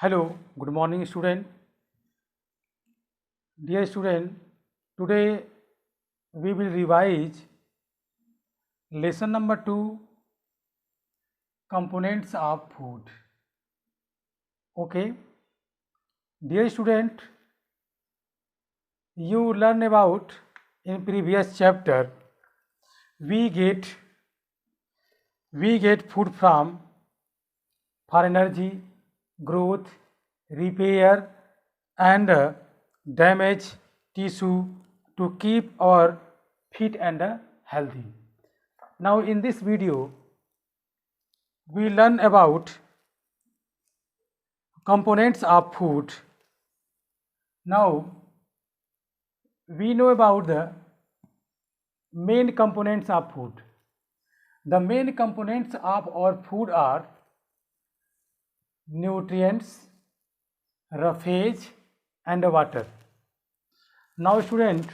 Hello, good morning student. Dear student, today we will revise lesson number 2, components of food. Okay. Dear student, you learn about in previous chapter we get food from for energy, growth, repair and damage tissue to keep our fit and healthy. Now in this video we learn about components of food. Now we know about the main components of food. The main components of our food are nutrients, roughage and water. Now student,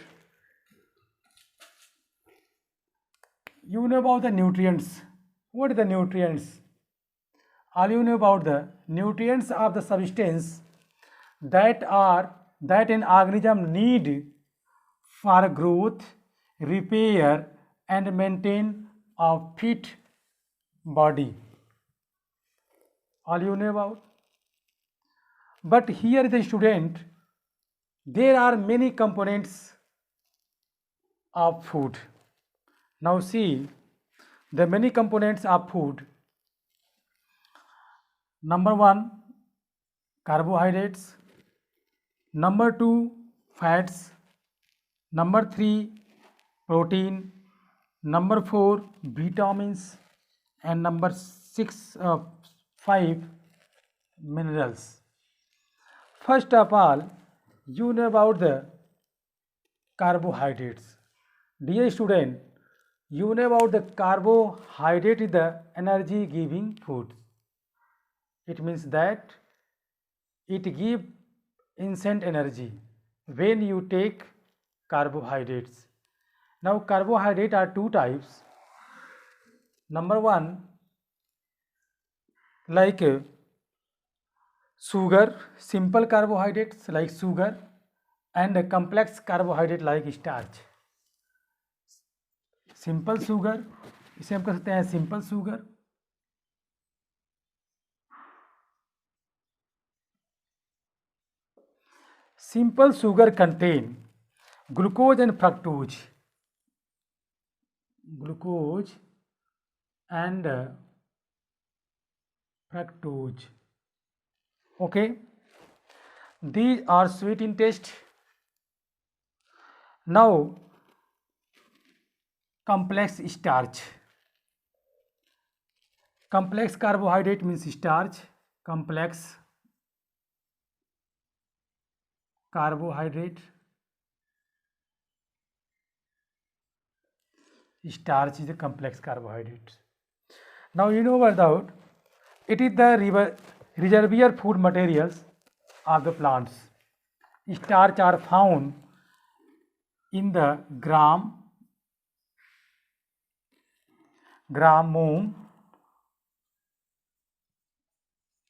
you know about the nutrients. What are the nutrients? All you know about the nutrients of the substance that an organism need for growth, repair and maintain a fit body. All you know about. But here the student, there are many components of food. Now see the many components of food. Number 1, carbohydrates. Number 2, fats. Number 3, protein. Number 4, vitamins. And number 5, minerals. First of all, you know about the carbohydrates. Dear student, you know about the carbohydrate is the energy giving food. It means that it gives instant energy when you take carbohydrates. Now carbohydrates are two types. Number 1, like sugar, simple carbohydrates like sugar, and a complex carbohydrate like starch. Simple sugar, इसे हम कह सकते हैं simple sugar. Simple sugar contain glucose and fructose. Glucose and fructose. Okay. These are sweet in taste. Now complex starch. Complex carbohydrate means starch. Complex carbohydrate. Starch is a complex carbohydrate. Now you know about it is the reservoir food materials of the plants. Starch are found in the gram,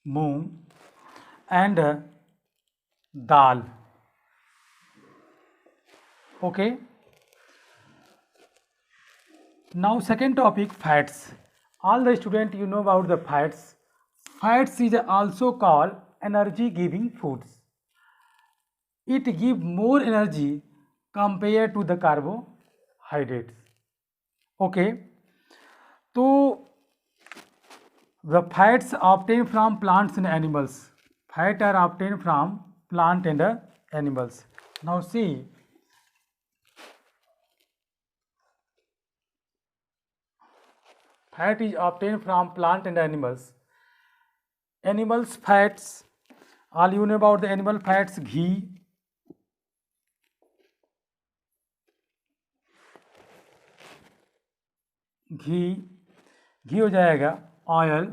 moong and dal. Okay. Now second topic, fats. All the student you know about the fats. Fats is also called energy giving foods. It gives more energy compared to the carbohydrates. Okay. So the fats obtained from plants and animals. Fats are obtained from plant and animals. Now see, fat is obtained from plant and animals. Animals fats, all you know about the animal fats, ghee, घी हो जाएगा, oil,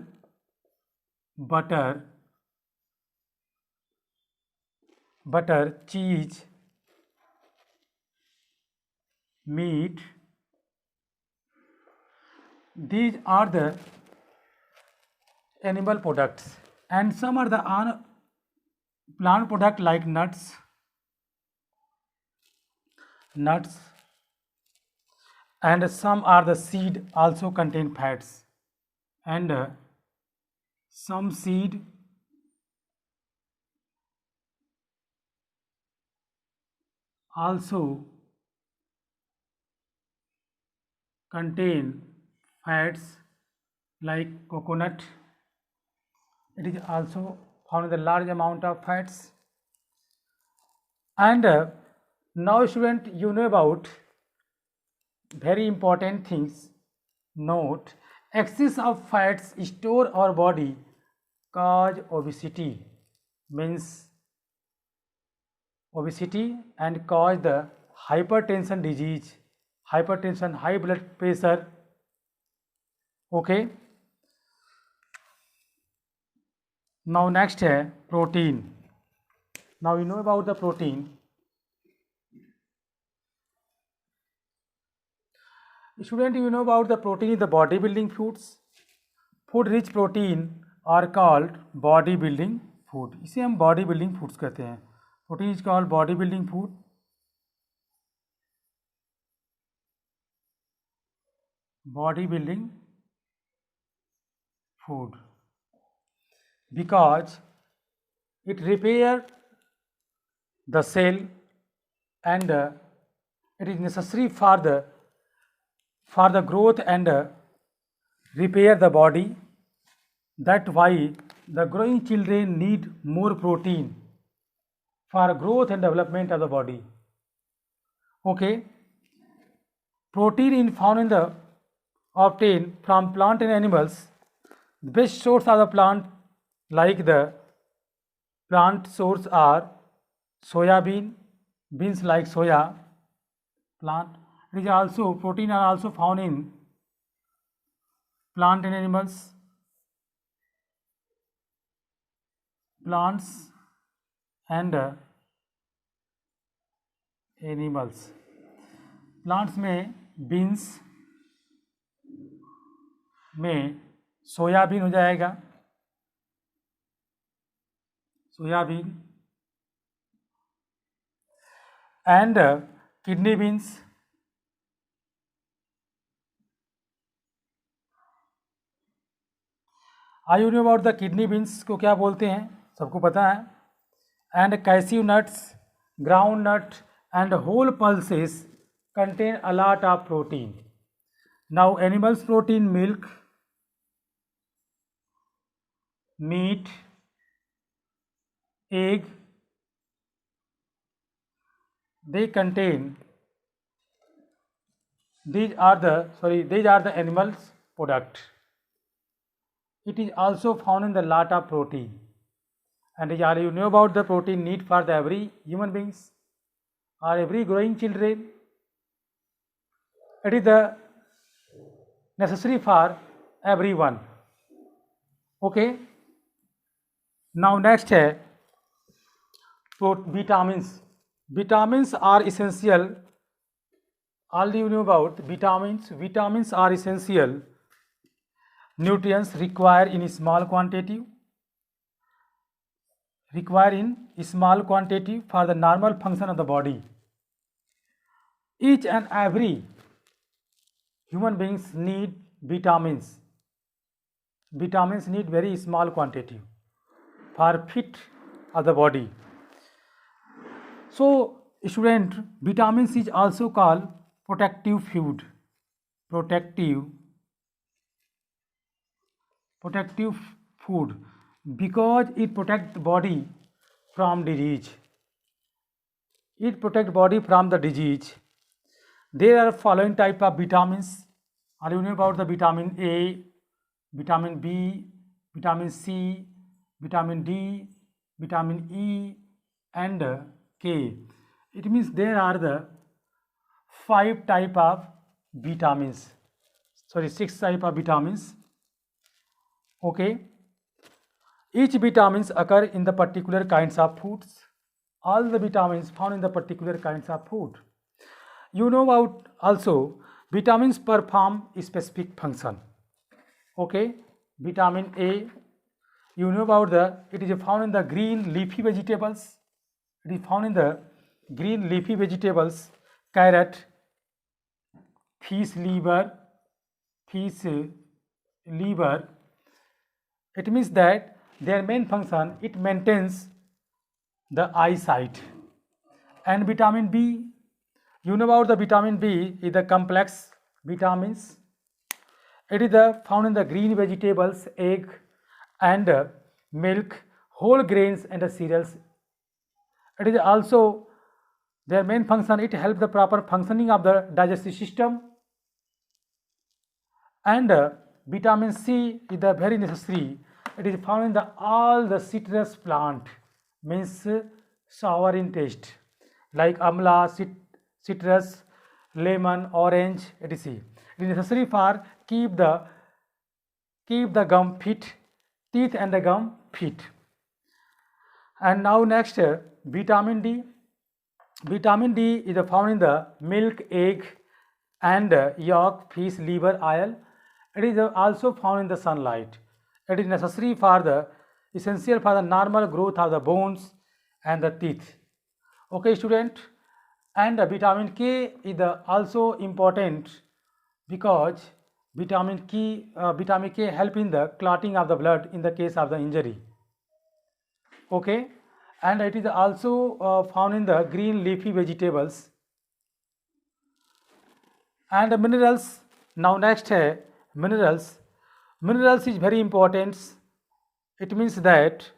butter, चीज, meet. These are the animal products and some are the plant product like nuts, and some are the seed also contain fats, and some seed also contain fats like coconut. It is also found in the large amount of fats. And now student, you know about very important things. Note, excess of fats store our body cause obesity, means obesity, and cause the hypertension disease, hypertension, high blood pressure. Okay. Now next है protein. Now you know about the protein. Student, you know about the protein in the bodybuilding foods. Food rich protein are called bodybuilding food. इसे हम bodybuilding foods कहते हैं. Protein is called bodybuilding food. Bodybuilding food, because it repair the cell, and it is necessary for the growth and repair the body. That why the growing children need more protein for growth and development of the body. Okay. Protein is found in the obtained from plant and animals. The best source of the plant, like the plant source, are soya beans like soya plant. It is also protein are also found in plant and animals, plants and animals. Plants में beans में soybean हो जाएगा, soybean, and kidney beans, I you know about the kidney beans को क्या बोलते हैं, सबको पता है. And cashew nuts, ground nut and whole pulses contain a lot of protein. Now animals protein, milk, meat, egg, they contain, these are the animals product. It is also found in the lot of protein, and you know about the protein need for the every human beings or every growing children. It is the necessary for everyone. Okay. Now next है vitamins. Vitamins are essential. All you know about vitamins. Vitamins are essential nutrients required in small quantity. For the normal function of the body. Each and every human beings need vitamins. Vitamins need very small quantity for fit of the body. So student, vitamins is also called protective food. Protective food, because it protects the body from disease. It protects body from the disease. There are following type of vitamins. Are you know about the vitamin A, vitamin B, vitamin C, vitamin D, vitamin E, and K. It means there are the 5 type of vitamins. 6 type of vitamins. Okay. Each vitamins occur in the particular kinds of foods. All the vitamins found in the particular kinds of food. You know about also vitamins perform a specific function. Okay. Vitamin A you know about it is found in the green leafy vegetables. It is found in the green leafy vegetables, carrot, fish liver. It means that their main function, it maintains the eyesight. And vitamin B, you know about the vitamin B is the complex vitamins. It is found in the green vegetables, egg and milk, whole grains and the cereals. It is also their main function, it helps the proper functioning of the digestive system. And vitamin C is the very necessary. It is found in all the citrus plant, means sour in taste, like amla, citrus, lemon, orange, etc. It is necessary for keep the gum fit, teeth and the gum fit. And now next, vitamin D. Vitamin D is found in the milk, egg and yolk, fish, liver, oil. It is also found in the sunlight. It is necessary for the essential for the normal growth of the bones and the teeth. Okay, student. And vitamin K is also important because vitamin K help in the clotting of the blood in the case of the injury. Okay, and it is also found in the green leafy vegetables. And the minerals. Now next है minerals. Minerals is very important. It means that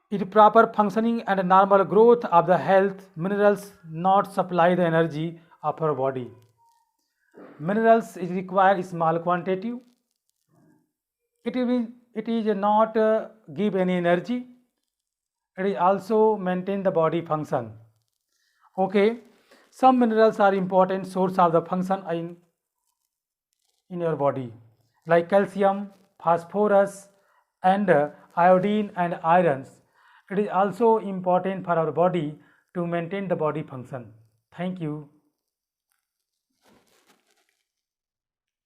it proper functioning and normal growth of the health, minerals not supply the energy of our body. Minerals is require small quantity. It is not give any energy. It is also maintain the body function. Okay, some minerals are important source of the function in your body, like calcium, phosphorus and iodine and irons. It is also important for our body to maintain the body function. Thank you.